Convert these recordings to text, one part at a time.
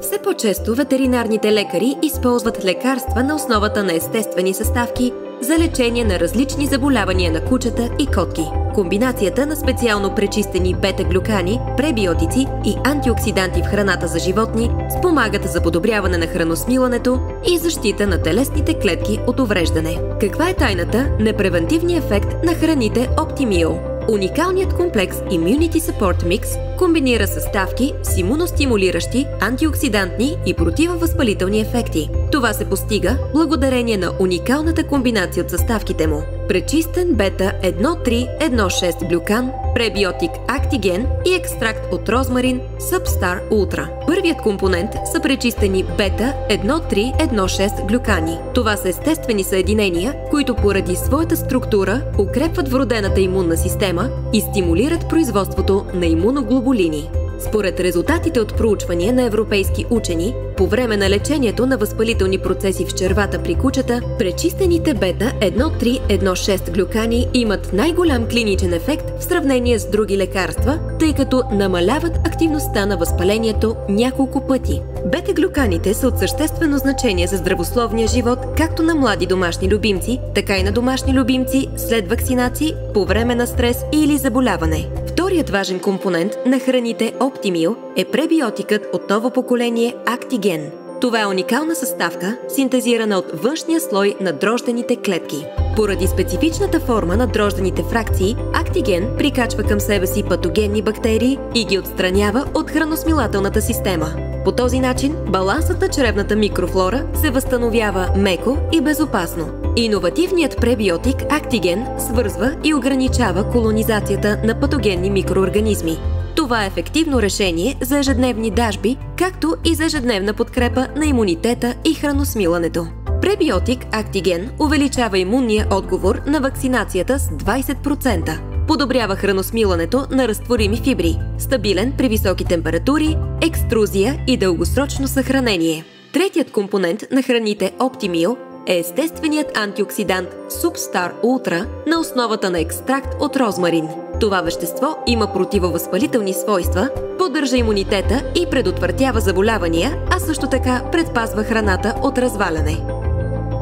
Все по-често ветеринарните лекари използват лекарства на основата на естествени съставки за лечение на различни заболявания на кучета и котки. Комбинацията на специално пречистени бета-глюкани, пребиотици и антиоксиданти в храната за животни спомагат за подобряване на храносмилането и защита на телесните клетки от увреждане. Каква е тайната на превентивния ефект на храните Optimeal? Уникалният комплекс Immunity Support Mix комбинира съставки с имуностимулиращи, антиоксидантни и противовъзпалителни ефекти. Това се постига благодарение на уникалната комбинация от съставките му: пречистен бета-1,3,1,6 глюкан, пребиотик Actigen и екстракт от розмарин Substar Ultra. Първият компонент са пречистени бета-1,3,1,6 глюкани. Това са естествени съединения, които поради своята структура укрепват вродената имунна система и стимулират производството на имуноглобулини. Според резултатите от проучвания на европейски учени, по време на лечението на възпалителни процеси в червата при кучета, пречистените бета-1,3,1,6 глюкани имат най-голям клиничен ефект в сравнение с други лекарства, тъй като намаляват активността на възпалението няколко пъти. Бета-глюканите са от съществено значение за здравословния живот както на млади домашни любимци, така и на домашни любимци след вакцинации, по време на стрес или заболяване. Вторият важен компонент на храните Optimeal е пребиотикът от ново поколение Actigen. Това е уникална съставка, синтезирана от външния слой на дрождените клетки. Поради специфичната форма на дрождените фракции, Actigen прикачва към себе си патогенни бактерии и ги отстранява от храносмилателната система. По този начин балансът на чревната микрофлора се възстановява меко и безопасно. Иновативният пребиотик Actigen свързва и ограничава колонизацията на патогенни микроорганизми. Това е ефективно решение за ежедневни дажби, както и за ежедневна подкрепа на имунитета и храносмилането. Пребиотик Actigen увеличава имунния отговор на вакцинацията с 20%. Подобрява храносмилането на разтворими фибри, стабилен при високи температури, екструзия и дългосрочно съхранение. Третият компонент на храните Optimeal е естественият антиоксидант Substar Ultra на основата на екстракт от розмарин. Това вещество има противовъзпалителни свойства, поддържа имунитета и предотвратява заболявания, а също така предпазва храната от разваляне.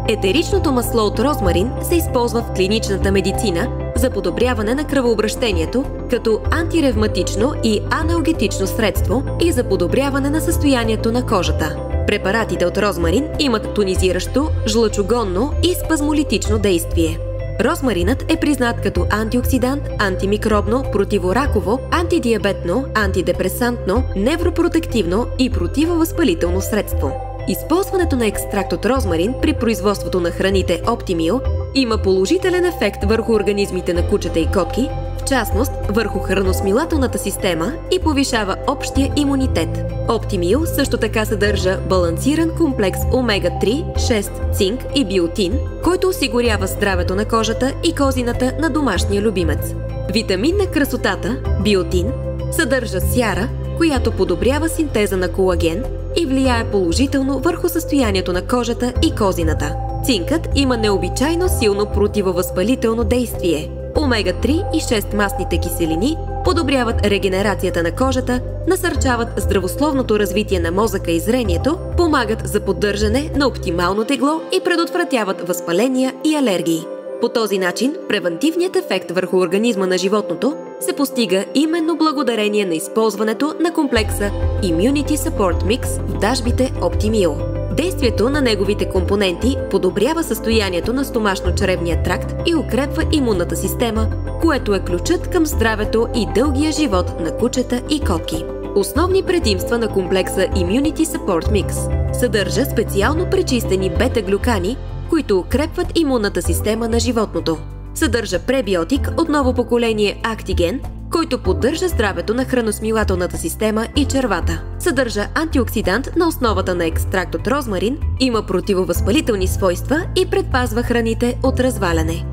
Етеричното масло от розмарин се използва в клиничната медицина за подобряване на кръвообращението като антиревматично и аналгетично средство и за подобряване на състоянието на кожата. Препаратите от розмарин имат тонизиращо, жлъчогонно и спазмолитично действие. Розмаринът е признат като антиоксидант, антимикробно, противораково, антидиабетно, антидепресантно, невропротективно и противовъзпалително средство. Използването на екстракт от розмарин при производството на храните Optimeal има положителен ефект върху организмите на кучета и котки, в частност върху храносмилателната система и повишава общия имунитет. Optimeal също така съдържа балансиран комплекс омега-3, 6, цинк и биотин, който осигурява здравето на кожата и козината на домашния любимец. Витамин на красотата, биотин, съдържа сяра, която подобрява синтеза на колаген и влияе положително върху състоянието на кожата и козината. Цинкът има необичайно силно противовъзпалително действие. Омега-3 и 6 масните киселини подобряват регенерацията на кожата, насърчават здравословното развитие на мозъка и зрението, помагат за поддържане на оптимално тегло и предотвратяват възпаления и алергии. По този начин превантивният ефект върху организма на животното се постига именно благодарение на използването на комплекса Immunity Support Mix в дажбите Optimeal. Действието на неговите компоненти подобрява състоянието на стомашно-чревния тракт и укрепва имунната система, което е ключът към здравето и дългия живот на кучета и котки. Основни предимства на комплекса Immunity Support Mix: съдържа специално пречистени бета-глюкани, които укрепват имунната система на животното. Съдържа пребиотик от ново поколение Actigen, който поддържа здравето на храносмилателната система и червата. Съдържа антиоксидант на основата на екстракт от розмарин, има противовъзпалителни свойства и предпазва храните от разваляне.